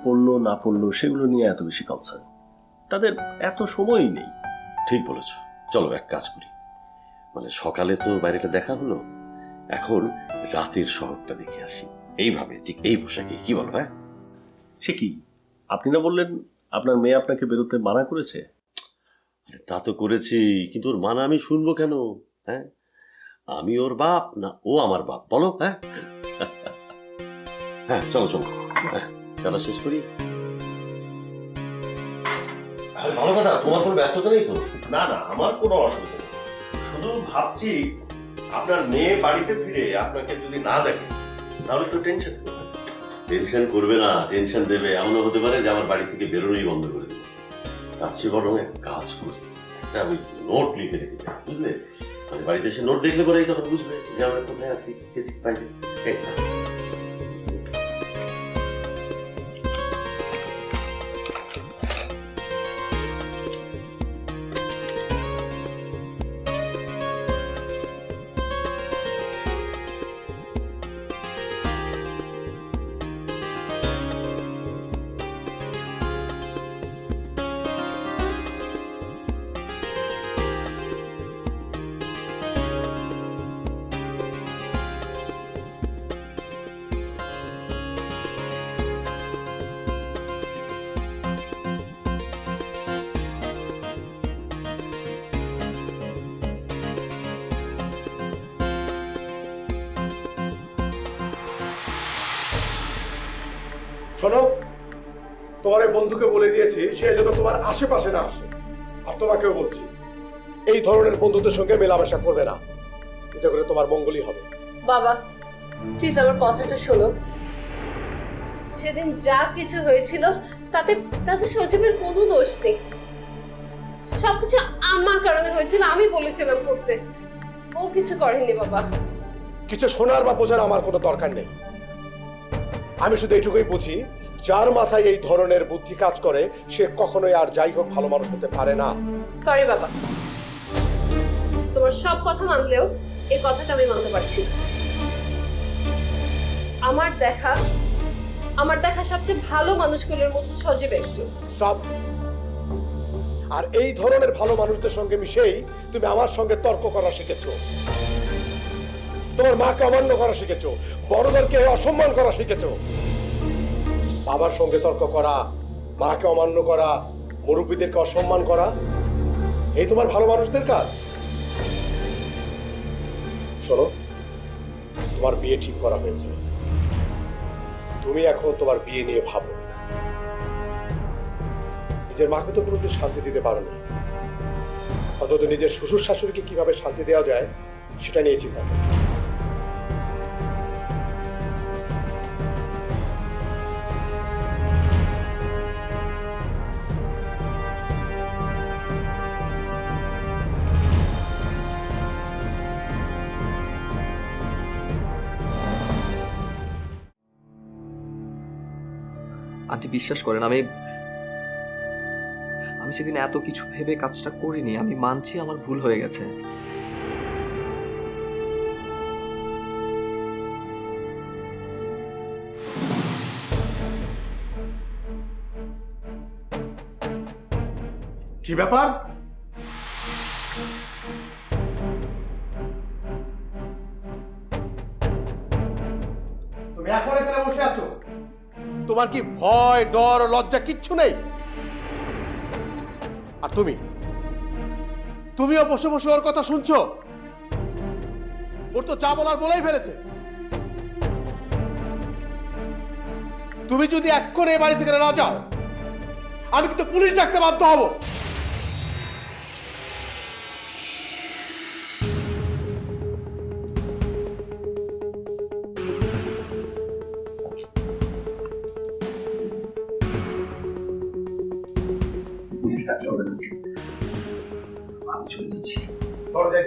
পড়লো না পড়লো সেগুলো নিয়ে এত বেশি কনসার্ন। তাদের এত সময়ই নেই। ঠিক বলেছ, চলো এক কাজ করি, মানে সকালে তো বাইরেটা দেখা হলো, এখন রাতের শহরটা দেখে আসি, এইভাবে ঠিক এই পোশাকে, কি বলো? হ্যাঁ, সে কি, আপনি না বললেন আপনার মেয়ে আপনাকে বেরোতে মানা করেছে? তা তো করেছি, কিন্তু ওর মানা আমি শুনবো কেন? হ্যাঁ, আমি ওর বাপ না ও আমার বাপ, বলো? হ্যাঁ হ্যাঁ, চলো চলো, হ্যাঁ, চলা শেষ করি। ভালো কথা, তোমার কোনো ব্যস্ততা নেই তো? না না, আমার কোনো অসুবিধা নেই। শুধু ভাবছি আপনার মেয়ে বাড়িতে ফিরে আপনাকে যদি না দেখে তাহলে তো টেনশন করবে। টেনশন করবে না, টেনশন দেবে, এমনও হতে পারে যে আমার বাড়ি থেকে বেরোনোই বন্ধ করে দেবে। তার চেয়ে বরং এক কাজ করি, একটা ওই নোট লিখে রেখে যাই, বুঝলে? মানে বাড়িতে এসে নোট দেখলে পরেই তখন বুঝবে যে আমরা কোথায় আছি, গেছি বাইরে। শোনো, তোমার এই বন্ধুকে বলে দিয়েছি সে যেন তোমার আশেপাশে না আসে। আর তোমাকেও বলছি, এই ধরনের বন্ধুদের সঙ্গে মেলামেশা করবে না, এতে করে তোমার মঙ্গলই হবে। বাবা প্লিজ আমার কথাটা শোনো। সেদিন যা কিছু হয়েছিল তাতে তাতে সজীবের কোনো দোষ নেই। সবকিছু আমার কারণে হয়েছিল, আমি বলেছিলাম করতে, ও কিছু করেনি বাবা। কিছু শোনার বা বোঝার আমার কোনো দরকার নেই। আমি শুধু এইটুকুই বুঝি, যার মাথায় এই ধরনের বুদ্ধি কাজ করে সে কখনোই আর যাই হোক ভালো মানুষ হতে পারে না। সরি বাবা, তোমার সব কথা মানলেও এই কথাটা আমি মানতে পারছি না। আমার দেখা সবচেয়ে ভালো মানুষগুলোর মধ্যে সজীব একজন। স্টপ। আর এই ধরনের ভালো মানুষদের সঙ্গে মিশেই তুমি আমার সঙ্গে তর্ক করা শিখেছো, তোমার মাকে অমান্য করা শিখেছো, বড়দেরকে অসম্মান করা শিখেছো। বাবার সঙ্গে তর্ক করা, মাকে অমান্য করা, মুরব্বীদেরকে অসম্মান করা, এই তোমার ভালো মানুষদের কাজ। শোনো, তোমার বিয়ে ঠিক করা হয়েছে, তুমি এখন তোমার বিয়ে নিয়ে ভাবো। নিজের মাকে তো কোনোদিন শান্তি দিতে পারো না, অন্তত নিজের শ্বশুর শাশুড়িকে কিভাবে শান্তি দেওয়া যায় সেটা নিয়ে চিন্তা করো। আন্টি বিশ্বাস করেন, আমি সেদিন এত কিছু ভেবে কাজটা করিনি। আমি মানছি আমার ভুল হয়ে গেছে। কি ব্যাপার? তুমি এখন এখানে বসে আছো, তোমার কি ভয় ডর লজ্জা কিচ্ছু নেই? আর তুমিও বসে বসে ওর কথা শুনছো? ওর তো যা বলার বলেই ফেলেছে। তুমি যদি এক করে এ বাড়ি থেকে না যাও, আমি কিন্তু পুলিশ ডাকতে বাধ্য হব। আমি চলে যাচ্ছি। দরজায়